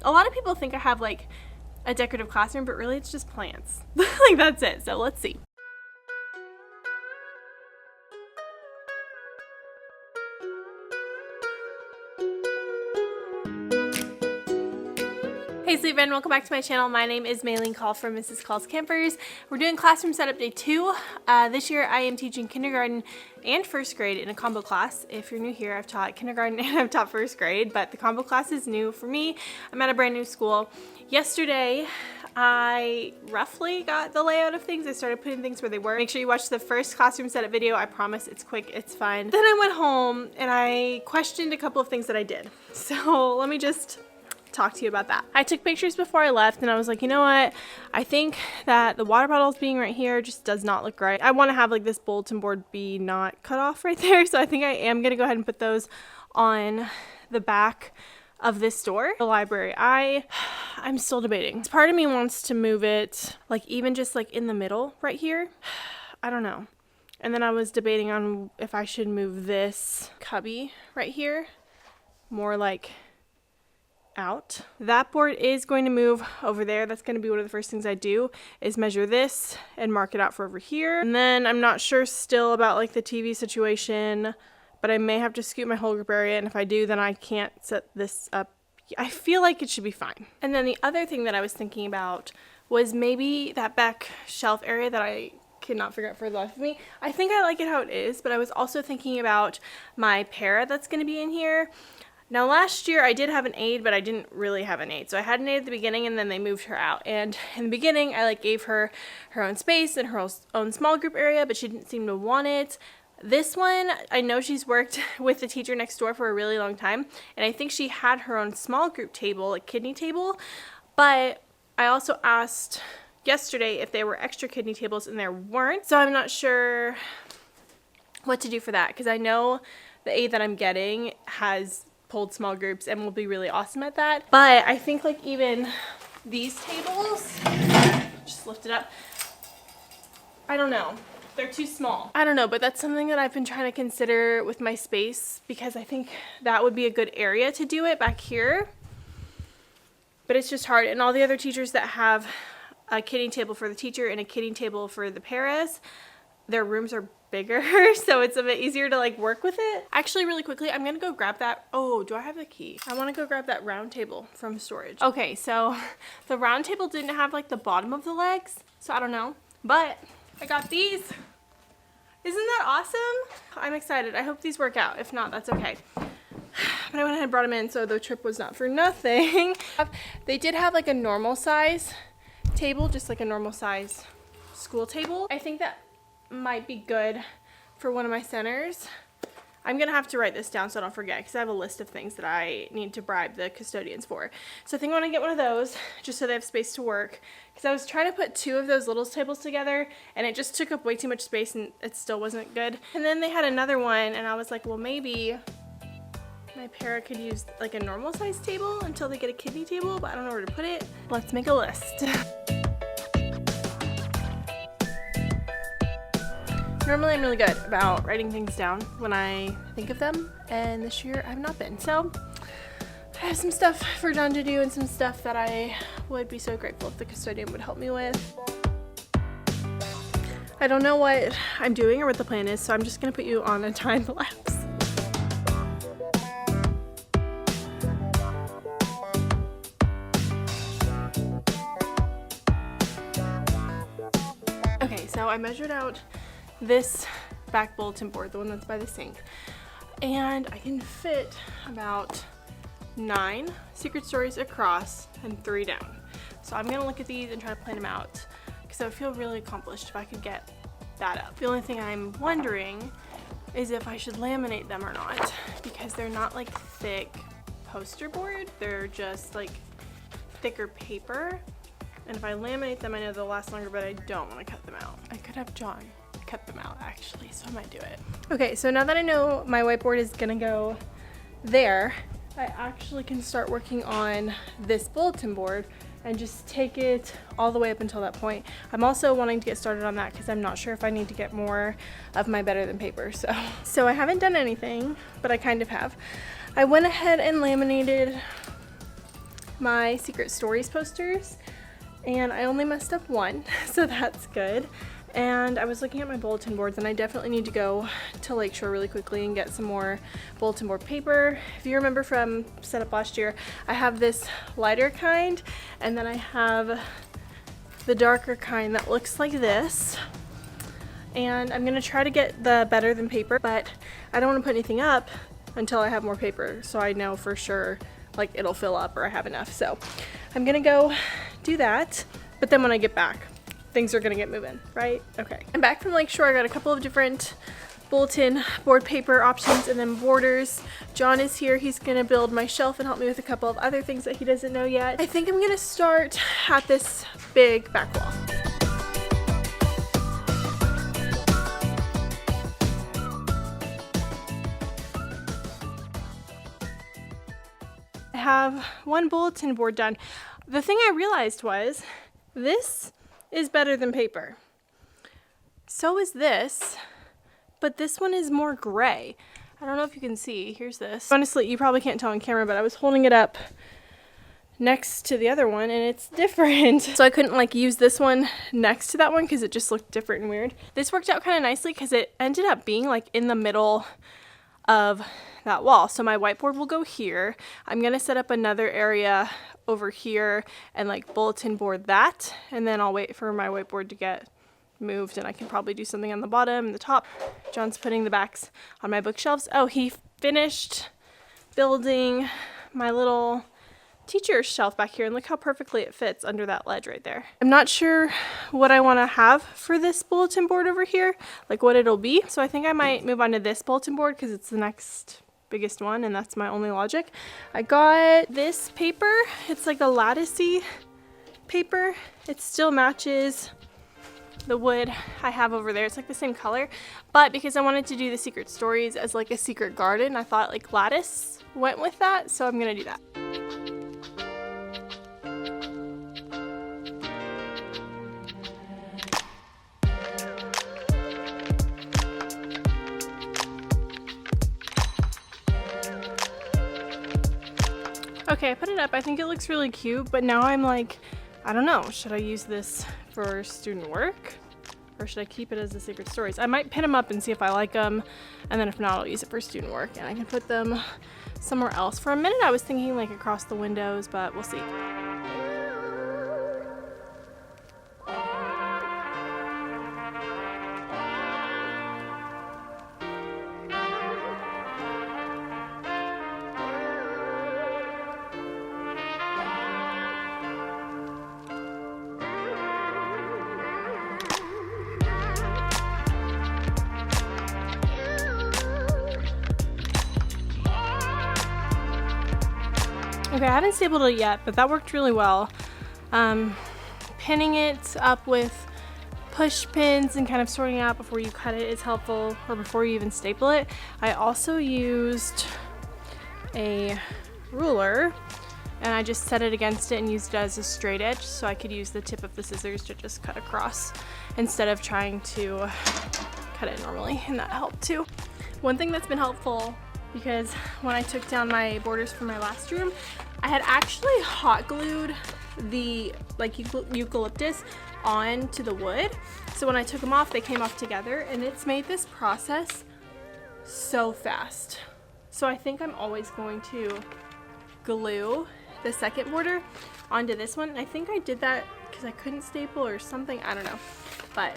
A lot of people think I have like a decorative classroom, but really it's just plants. Like that's it. So let's see. Hey Sleepin', welcome back to my channel. My name is Maylene Call from Mrs. Call's Campers. We're doing classroom setup day 2. This year I am teaching kindergarten and first grade in a combo class. If you're new here, I've taught kindergarten and I've taught first grade, but the combo class is new for me. I'm at a brand new school. Yesterday, I roughly got the layout of things. I started putting things where they were. Make sure you watch the first classroom setup video. I promise it's quick, it's fun. Then I went home and I questioned a couple of things that I did. So let me just talk to you about that. I took pictures before I left and I was like, you know what? I think that the water bottles being right here just does not look right. I want to have like this bulletin board be not cut off right there. So I think I am going to go ahead and put those on the back of this door. The library, I'm still debating. Part of me wants to move it like even just like in the middle right here. I don't know. And then I was debating on if I should move this cubby right here more like out. That board is going to move over there. That's going to be one of the first things I do is measure this and mark it out for over here. And then I'm not sure still about like the TV situation, but I may have to scoot my whole group area, and if I do, then I can't set this up. I feel like it should be fine. And then the other thing that I was thinking about was maybe that back shelf area that I cannot figure out for the life of me. I think I like it how it is, but I was also thinking about my para that's going to be in here. Now last year I did have an aide, but I didn't really have an aide. So I had an aide at the beginning and then they moved her out. And in the beginning I like gave her her own space and her own small group area, but she didn't seem to want it. This one, I know she's worked with the teacher next door for a really long time, and I think she had her own small group table, like kidney table, but I also asked yesterday if there were extra kidney tables and there weren't. So I'm not sure what to do for that, because I know the aide that I'm getting has pulled small groups and will be really awesome at that. But I think like even these tables, just lift it up, I don't know, they're too small. I don't know, but that's something that I've been trying to consider with my space, because I think that would be a good area to do it back here. But it's just hard, and all the other teachers that have a kidding table for the teacher and a kidding table for the paras, their rooms are bigger, so it's a bit easier to like work with it. Actually, really quickly, I'm gonna go grab that. Oh, do I have the key? I want to go grab that round table from storage. Okay, so the round table didn't have like the bottom of the legs, so I don't know, but I got these. Isn't that awesome? I'm excited. I hope these work out. If not, that's okay. But I went ahead and brought them in, so the trip was not for nothing. They did have like a normal size table, just like a normal size school table. I think that might be good for one of my centers. I'm gonna have to write this down so I don't forget, because I have a list of things that I need to bribe the custodians for. So I think I want to get one of those just so they have space to work, because I was trying to put 2 of those little tables together and it just took up way too much space and it still wasn't good. And then they had another one and I was like, well, maybe my para could use like a normal size table until they get a kidney table, but I don't know where to put it. Let's make a list. Normally I'm really good about writing things down when I think of them, and this year I've not been. So I have some stuff for John to do and some stuff that I would be so grateful if the custodian would help me with. I don't know what I'm doing or what the plan is, so I'm just gonna put you on a time lapse. Okay, so I measured out this back bulletin board, the one that's by the sink, and I can fit about 9 secret stories across and 3 down. So I'm gonna look at these and try to plan them out, because I would feel really accomplished if I could get that up. The only thing I'm wondering is if I should laminate them or not, because they're not like thick poster board, they're just like thicker paper, and if I laminate them I know they'll last longer, but I don't want to cut them out. I could have John cut them out actually, so I might do it. Okay, so now that I know my whiteboard is gonna go there, I actually can start working on this bulletin board and just take it all the way up until that point. I'm also wanting to get started on that because I'm not sure if I need to get more of my better than paper. So I haven't done anything, but I kind of have. I went ahead and laminated my Secret Stories posters, and I only messed up one, so that's good. And I was looking at my bulletin boards, and I definitely need to go to Lakeshore really quickly and get some more bulletin board paper. If you remember from setup last year, I have this lighter kind, and then I have the darker kind that looks like this. And I'm gonna try to get the better than paper, but I don't want to put anything up until I have more paper, so I know for sure like it'll fill up or I have enough. So I'm gonna go do that, but then when I get back, things are gonna get moving, right? Okay. I'm back from Lakeshore. I got a couple of different bulletin board paper options and then borders. John is here. He's gonna build my shelf and help me with a couple of other things that he doesn't know yet. I think I'm gonna start at this big back wall. I have one bulletin board done. The thing I realized was this is better than paper. So is this, but this one is more gray. I don't know if you can see. Here's this. Honestly, you probably can't tell on camera, but I was holding it up next to the other one and it's different. So I couldn't like use this one next to that one because it just looked different and weird. This worked out kind of nicely because it ended up being like in the middle of that wall. So my whiteboard will go here. I'm gonna set up another area over here and like bulletin board that, and then I'll wait for my whiteboard to get moved and I can probably do something on the bottom and the top. John's putting the backs on my bookshelves. Oh, he finished building my little teacher's shelf back here, and look how perfectly it fits under that ledge right there. I'm not sure what I want to have for this bulletin board over here, like what it'll be. So I think I might move on to this bulletin board because it's the next biggest one and that's my only logic. I got this paper. It's like a latticey paper. It still matches the wood I have over there. It's like the same color, but because I wanted to do the Secret Stories as like a secret garden, I thought like lattice went with that, so I'm gonna do that. Okay, I put it up. I think it looks really cute, but now I'm like, I don't know, should I use this for student work or should I keep it as the Secret Stories? I might pin them up and see if I like them, and then if not, I'll use it for student work and I can put them somewhere else. For a minute I was thinking like across the windows, but we'll see. Okay, I haven't stapled it yet, but that worked really well. Pinning it up with push pins and kind of sorting it out before you cut it is helpful, or before you even staple it. I also used a ruler and I just set it against it and used it as a straight edge so I could use the tip of the scissors to just cut across instead of trying to cut it normally, and that helped too. One thing that's been helpful, because when I took down my borders from my last room, I had actually hot glued the like eucalyptus onto the wood. So when I took them off, they came off together, and it's made this process so fast. So I think I'm always going to glue the second border onto this one. I think I did that because I couldn't staple or something, I don't know, but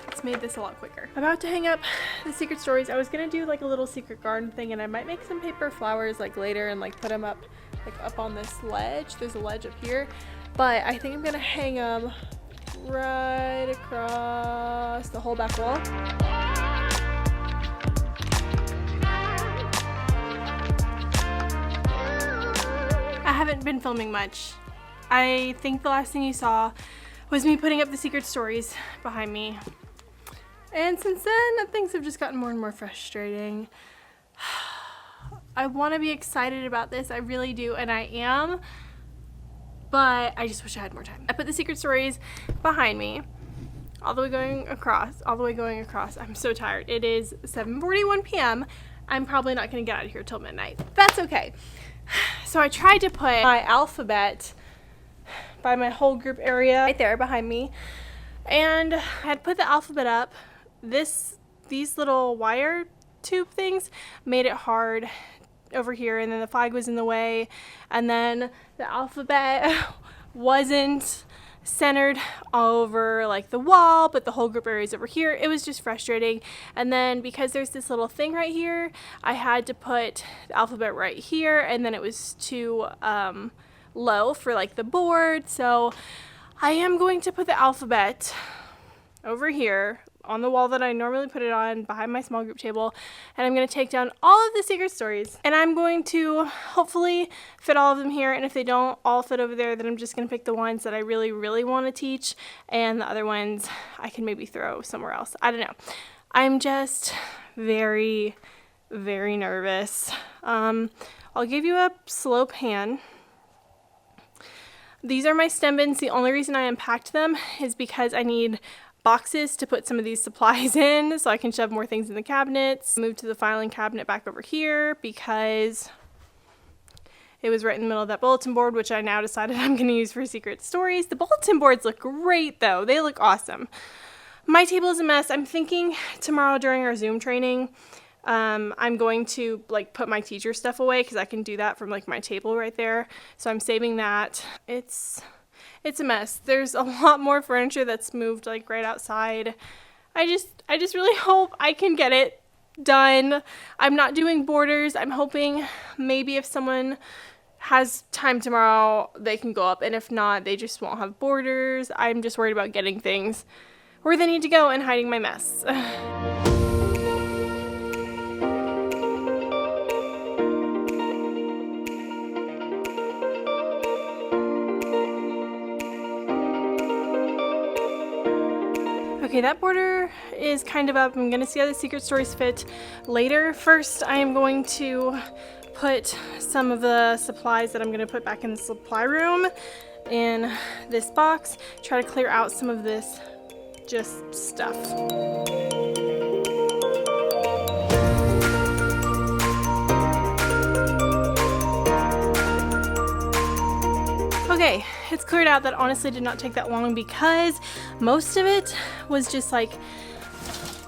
it's made this a lot quicker. I'm about to hang up the Secret Stories. I was gonna do like a little secret garden thing, and I might make some paper flowers like later and like put them up like up on this ledge. There's a ledge up here, but I think I'm gonna hang them right across the whole back wall. I haven't been filming much. I think the last thing you saw was me putting up the Secret Stories behind me. And since then, things have just gotten more and more frustrating. I want to be excited about this, I really do, and I am, but I just wish I had more time. I put the Secret Stories behind me, all the way going across. I'm so tired. It is 7:41 p.m. I'm probably not going to get out of here till midnight. That's okay. So I tried to put my alphabet by my whole group area right there behind me, and I had put the alphabet up. These little wire tube things made it hard over here, and then the flag was in the way, and then the alphabet wasn't centered over like the wall, but the whole group area is over here. It was just frustrating. And then because there's this little thing right here, I had to put the alphabet right here, and then it was too low for like the board. So I am going to put the alphabet over here on the wall that I normally put it on behind my small group table, and I'm going to take down all of the secret stories, and I'm going to hopefully fit all of them here, and if they don't all fit over there, then I'm just going to pick the ones that I really want to teach, and the other ones I can maybe throw somewhere else. I don't know. I'm just very nervous. I'll give you a slow pan. These are my stem bins. The only reason I unpacked them is because I need boxes to put some of these supplies in so I can shove more things in the cabinets. Moved to the filing cabinet back over here because it was right in the middle of that bulletin board, which I now decided I'm going to use for secret stories. The bulletin boards look great though. They look awesome. My table is a mess. I'm thinking tomorrow during our Zoom training, I'm going to like put my teacher stuff away because I can do that from like my table right there. So I'm saving that. It's a mess. There's a lot more furniture that's moved like right outside. I just really hope I can get it done. I'm not doing borders. I'm hoping maybe if someone has time tomorrow, they can go up, and if not, they just won't have borders. I'm just worried about getting things where they need to go and hiding my mess. Okay, that border is kind of up. I'm gonna see how the secret stories fit later. First, I am going to put some of the supplies that I'm gonna put back in the supply room in this box. Try to clear out some of this just stuff. Okay, it's cleared out. That honestly did not take that long because most of it was just like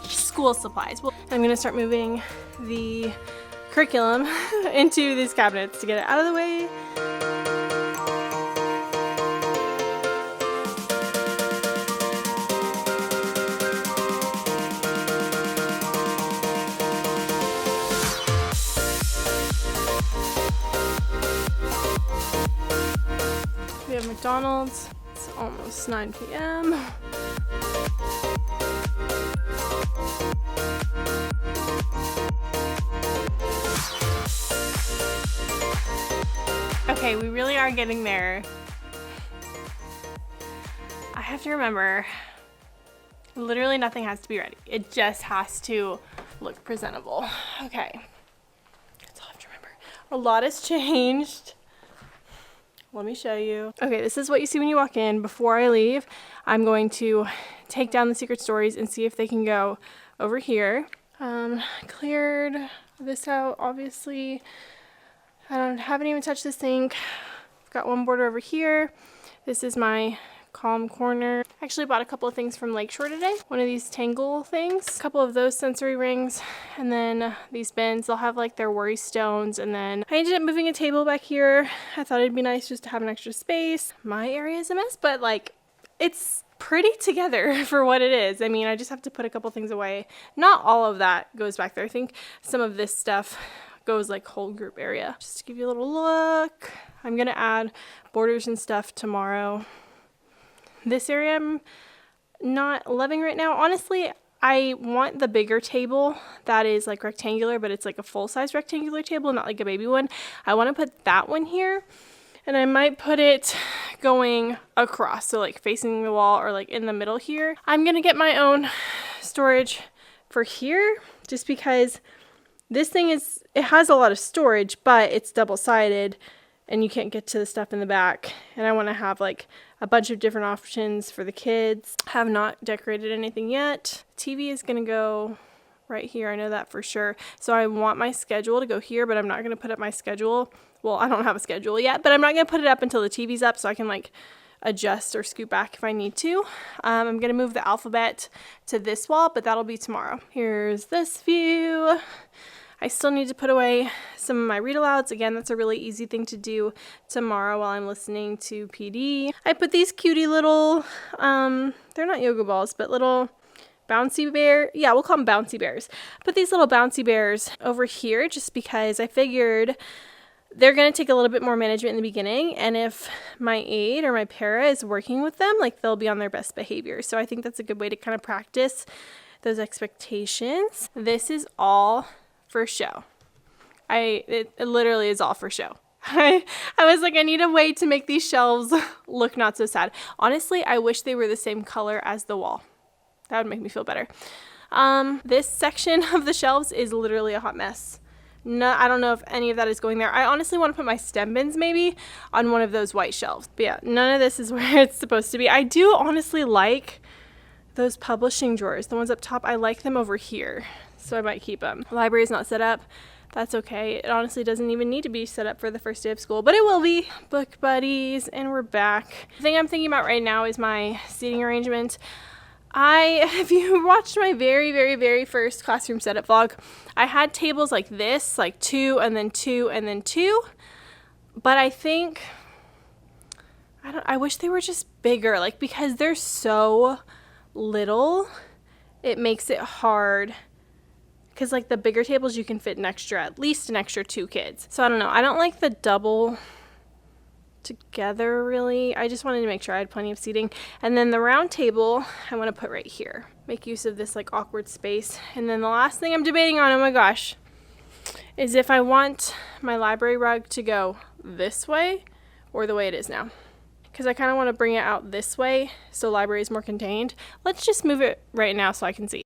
school supplies. I'm gonna start moving the curriculum into these cabinets to get it out of the way. We have McDonald's. It's almost 9 p.m. Okay, we really are getting there. I have to remember, literally nothing has to be ready. It just has to look presentable. Okay, that's all I have to remember. A lot has changed. Let me show you. Okay, this is what you see when you walk in. Before I leave, I'm going to take down the secret stories and see if they can go over here. Cleared this out, obviously. I haven't even touched this sink. I've got one border over here. This is my calm corner. I actually bought a couple of things from Lakeshore today. One of these tangle things, a couple of those sensory rings, and then these bins. They'll have like their worry stones, and then I ended up moving a table back here. I thought it'd be nice just to have an extra space. My area is a mess, but like it's pretty together for what it is. I mean, I just have to put a couple things away. Not all of that goes back there. I think some of this stuff goes like whole group area. Just to give you a little look, I'm gonna add borders and stuff tomorrow. This area I'm not loving right now. Honestly, I want the bigger table that is like rectangular, but it's like a full-size rectangular table, not like a baby one. I want to put that one here, and I might put it going across, so like facing the wall or like in the middle here. I'm gonna get my own storage for here just because this thing it has a lot of storage, but it's double-sided and you can't get to the stuff in the back, and I want to have like a bunch of different options for the kids. Have not decorated anything yet. TV is gonna go right here, I know that for sure. So I want my schedule to go here, but I'm not gonna put up my schedule Well, I don't have a schedule yet, but I'm not going to put it up until the TV's up so I can like adjust or scoot back if I need to. I'm going to move the alphabet to this wall, but that'll be tomorrow. Here's this view. I still need to put away some of my read alouds. Again, that's a really easy thing to do tomorrow while I'm listening to PD. I put these cutie little, they're not yoga balls, but little bouncy bear. Yeah, we'll call them bouncy bears. Put these little bouncy bears over here just because I figured they're going to take a little bit more management in the beginning. And if my aide or my para is working with them, like they'll be on their best behavior. So I think that's a good way to kind of practice those expectations. This is all for show. It literally is all for show. I was like, I need a way to make these shelves look not so sad. Honestly, I wish they were the same color as the wall. That would make me feel better. This section of the shelves is literally a hot mess. No, I don't know if any of that is going there. I honestly want to put my stem bins maybe on one of those white shelves. But yeah, none of this is where it's supposed to be. I do honestly like those publishing drawers. The ones up top, I like them over here. So I might keep them. The library is not set up. That's okay. It honestly doesn't even need to be set up for the first day of school, but it will be. Book buddies, and we're back. The thing I'm thinking about right now is my seating arrangement. If you watched my very, very, very first classroom setup vlog, I had tables like this, like 2 and then 2 and then 2. But I think, I wish they were just bigger, like because they're so little, it makes it hard. Because like the bigger tables, you can fit at least an extra 2 kids. So I don't know. I don't like the double together really. I just wanted to make sure I had plenty of seating. And then the round table, I want to put right here. Make use of this like awkward space. And then the last thing I'm debating on, oh my gosh, is if I want my library rug to go this way or the way it is now. Because I kind of want to bring it out this way so library is more contained. Let's just move it right now so I can see.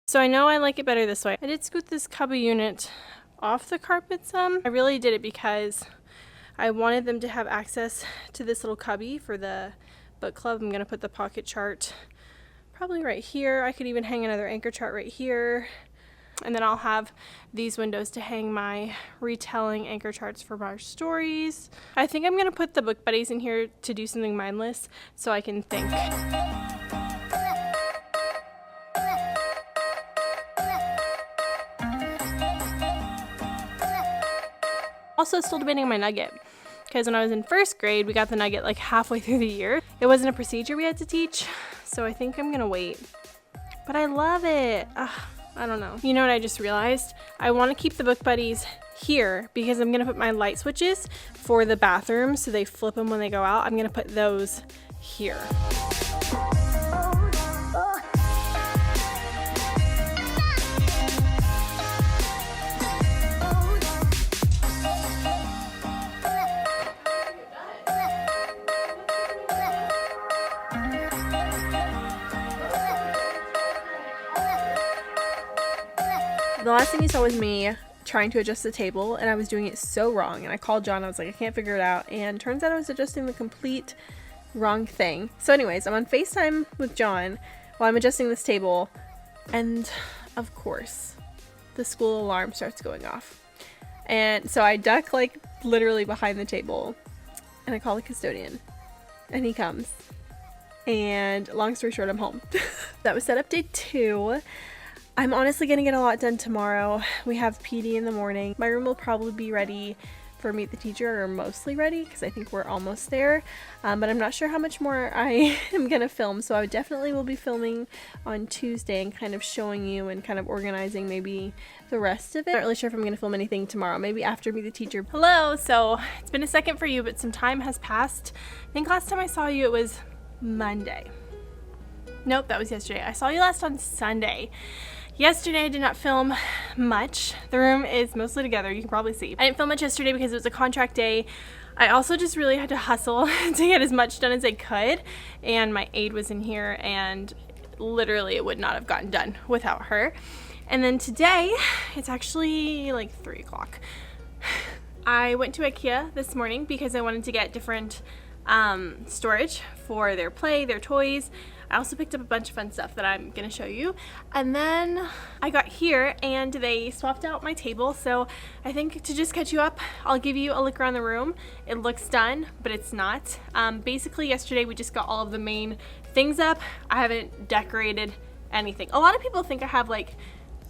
So I know I like it better this way. I did scoot this cubby unit off the carpet some. I really did it because I wanted them to have access to this little cubby for the book club. I'm going to put the pocket chart probably right here. I could even hang another anchor chart right here. And then I'll have these windows to hang my retelling anchor charts for my stories. I think I'm going to put the book buddies in here to do something mindless so I can think. Also still debating on my nugget, because when I was in first grade, we got the nugget like halfway through the year. It wasn't a procedure we had to teach, so I think I'm gonna wait. But I love it. I don't know. You know what I just realized? I want to keep the book buddies here because I'm gonna put my light switches for the bathroom so they flip them when they go out. I'm gonna put those here. The last thing you saw was me trying to adjust the table, and I was doing it so wrong, and I called John. I was like, I can't figure it out, and turns out I was adjusting the complete wrong thing. So anyways, I'm on FaceTime with John while I'm adjusting this table, and of course the school alarm starts going off, and so I duck like literally behind the table and I call the custodian, and he comes, and long story short, I'm home. That was setup day 2. I'm honestly going to get a lot done tomorrow. We have PD in the morning. My room will probably be ready for Meet the Teacher, or mostly ready, because I think we're almost there. But I'm not sure how much more I am going to film, so I definitely will be filming on Tuesday and kind of showing you and kind of organizing maybe the rest of it. I'm not really sure if I'm going to film anything tomorrow, maybe after Meet the Teacher. Hello! So it's been a second for you, but some time has passed. I think last time I saw you it was Monday. Nope, that was yesterday. I saw you last on Sunday. Yesterday I did not film much. The room is mostly together, you can probably see. I didn't film much yesterday because it was a contract day. I also just really had to hustle to get as much done as I could, and my aide was in here and literally it would not have gotten done without her. And then today, it's actually like 3 o'clock. I went to IKEA this morning because I wanted to get different storage for their play, their toys. I also picked up a bunch of fun stuff that I'm gonna show you. And then I got here and they swapped out my table. So I think to just catch you up, I'll give you a look around the room. It looks done, but it's not. Basically yesterday we just got all of the main things up. I haven't decorated anything. A lot of people think I have like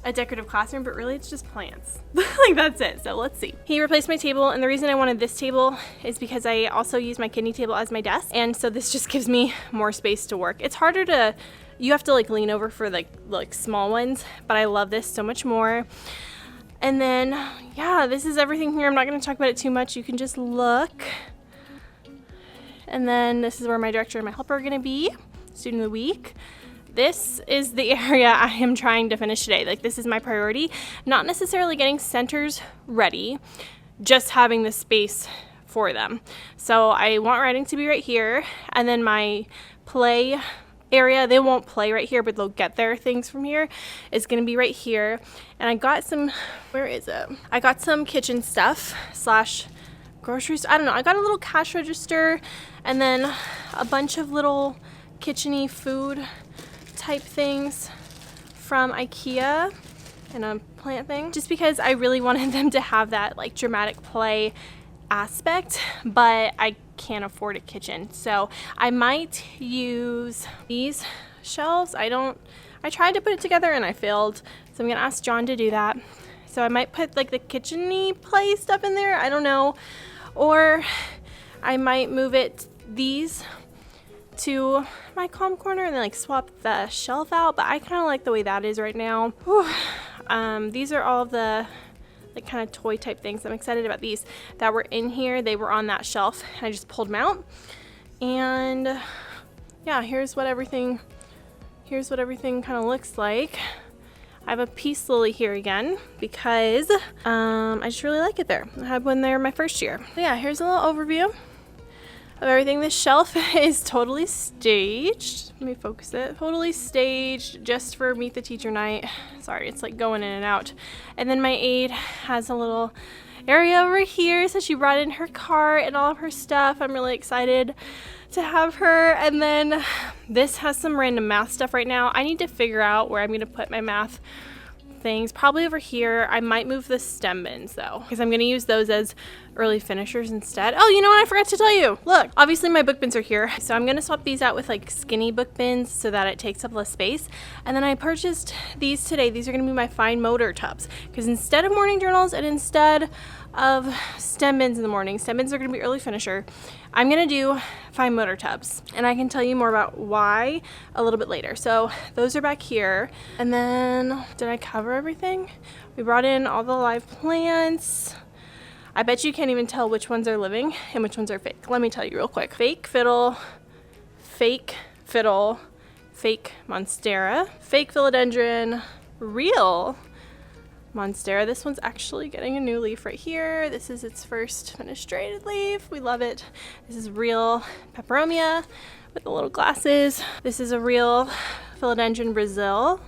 a decorative classroom, but really it's just plants. Like that's it. So let's see. He replaced my table, and the reason I wanted this table is because I also use my kidney table as my desk, and so this just gives me more space to work. It's harder to, you have to like lean over for like small ones, but I love this so much more. And then yeah, this is everything here. I'm not going to talk about it too much. You can just look. And then this is where my director and my helper are going to be, student of the week. This is the area I am trying to finish today. Like this is my priority, not necessarily getting centers ready, just having the space for them. So I want writing to be right here, and then my play area, they won't play right here, but they'll get their things from here, is gonna be right here. And I got some, where is it? I got some kitchen stuff slash groceries. I don't know, I got a little cash register and then a bunch of little kitchen-y food type things from IKEA and a plant thing, just because I really wanted them to have that like dramatic play aspect, but I can't afford a kitchen. So I might use these shelves. I tried to put it together and I failed. So I'm gonna ask John to do that. So I might put like the kitchen-y play stuff in there. I don't know. Or I might move these to my calm corner and then like swap the shelf out, but I kind of like the way that is right now. These are all of the like kind of toy type things. I'm excited about these that were in here. They were on that shelf. I just pulled them out, and yeah, here's what everything kind of looks like. I have a peace lily here again because I just really like it there. I had one there my first year. So yeah, here's a little overview of everything. This shelf is totally staged. Let me focus it. Totally staged just for Meet the Teacher night. Sorry, it's like going in and out. And then my aide has a little area over here, so she brought in her cart and all of her stuff. I'm really excited to have her. And then this has some random math stuff right now. I need to figure out where I'm gonna put my math things. Probably over here. I might move the stem bins though, because I'm going to use those as early finishers instead. Oh, you know what? I forgot to tell you. Look, obviously my book bins are here. So I'm going to swap these out with like skinny book bins so that it takes up less space. And then I purchased these today. These are going to be my fine motor tubs, because instead of morning journals and instead of stem bins in the morning, stem bins are going to be early finisher, I'm going to do fine motor tubs, and I can tell you more about why a little bit later. So those are back here. And then did I cover everything? We brought in all the live plants. I bet you can't even tell which ones are living and which ones are fake. Let me tell you real quick. Fake fiddle, fake fiddle, fake monstera, fake philodendron, real monstera. This one's actually getting a new leaf right here. This is its first fenestrated leaf. We love it. This is real peperomia with the little glasses. This is a real philodendron Brazil.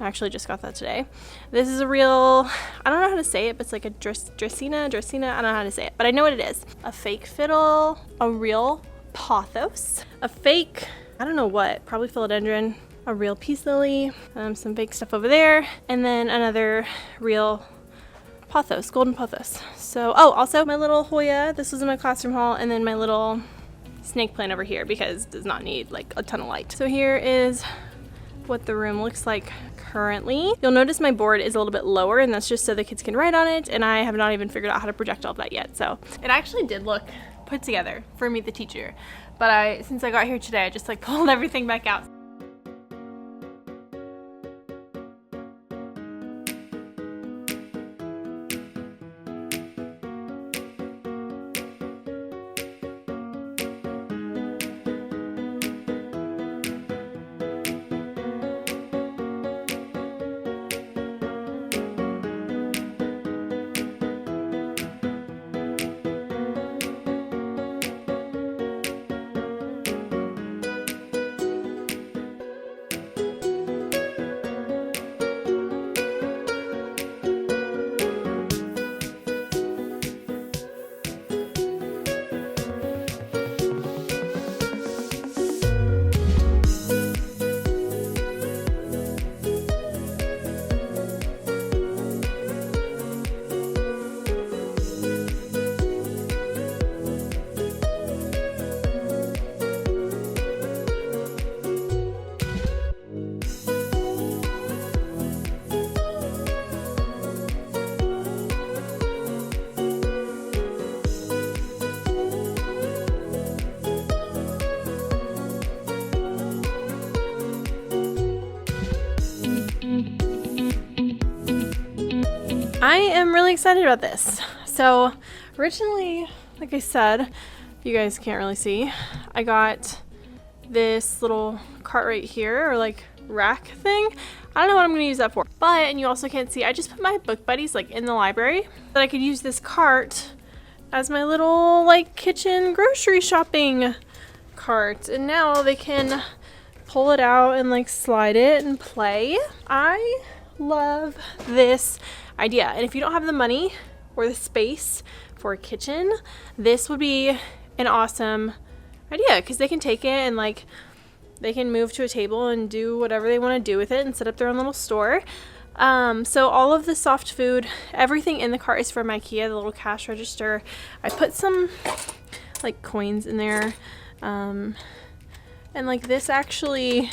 I actually just got that today. This is a real, I don't know how to say it, but it's like a Dracaena, I don't know how to say it, but I know what it is. A fake fiddle, a real pothos, a fake, I don't know what, probably philodendron, a real peace lily, some fake stuff over there, and then another real pothos, golden pothos. So, oh, also my little Hoya, this was in my classroom haul, and then my little snake plant over here because it does not need like a ton of light. So here is what the room looks like currently. You'll notice my board is a little bit lower, and that's just so the kids can write on it, and I have not even figured out how to project all of that yet. So it actually did look put together for Meet the Teacher, but since I got here today, I just like pulled everything back out. I am really excited about this. So originally, like I said, you guys can't really see, I got this little cart right here, or like rack thing. I don't know what I'm gonna use that for, but, and you also can't see, I just put my book buddies like in the library, that I could use this cart as my little like kitchen grocery shopping cart, and now they can pull it out and like slide it and play. I love this idea, and if you don't have the money or the space for a kitchen, this would be an awesome idea, because they can take it and like they can move to a table and do whatever they want to do with it and set up their own little store. So all of the soft food, everything in the cart is from IKEA, the little cash register. I put some like coins in there, and like this actually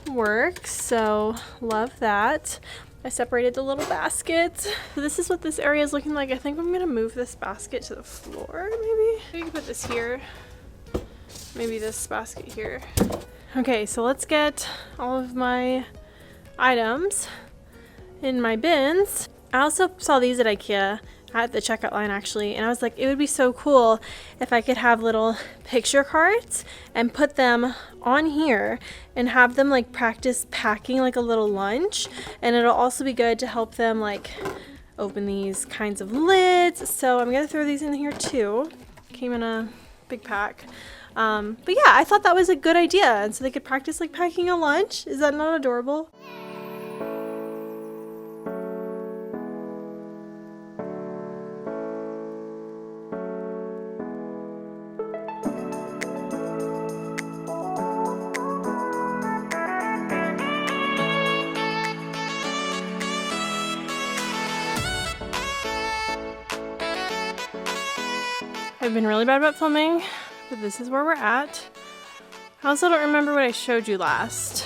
works, so love that. I separated the little baskets. So this is what this area is looking like. I think I'm gonna move this basket to the floor, maybe. We can put this here. Maybe this basket here. Okay, so let's get all of my items in my bins. I also saw these at IKEA at the checkout line actually, and I was like, it would be so cool if I could have little picture cards and put them on here and have them like practice packing like a little lunch, and it'll also be good to help them like open these kinds of lids. So I'm gonna throw these in here too. Came in a big pack. But yeah, I thought that was a good idea, and so they could practice like packing a lunch. Is that not adorable? I've been really bad about filming, but this is where we're at. I also don't remember what I showed you last.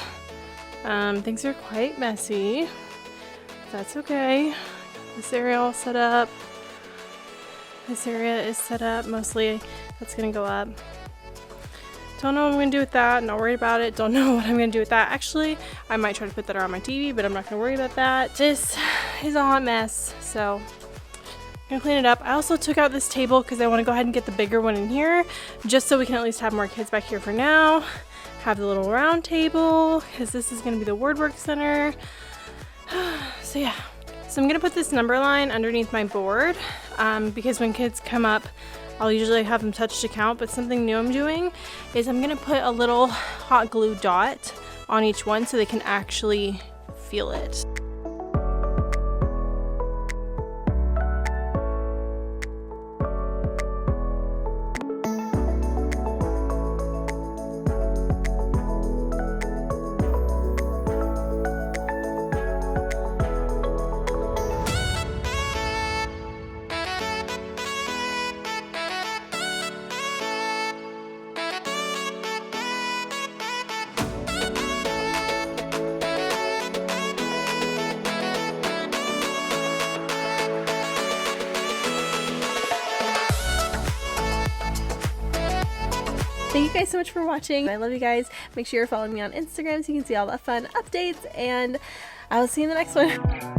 Things are quite messy. That's okay. This area all set up. This area is set up. Mostly that's gonna go up. Don't know what I'm gonna do with that. Not worried about it. Don't know what I'm gonna do with that. Actually, I might try to put that around my TV, but I'm not gonna worry about that. This is a hot mess, so I'm gonna clean it up. I also took out this table because I want to go ahead and get the bigger one in here, just so we can at least have more kids back here for now. Have the little round table, because this is gonna be the word work center. So yeah, so I'm gonna put this number line underneath my board, because when kids come up, I'll usually have them touch to count, but something new I'm doing is I'm gonna put a little hot glue dot on each one so they can actually feel it. Thank you guys so much for watching. I love you guys. Make sure you're following me on Instagram so you can see all the fun updates, and I will see you in the next one.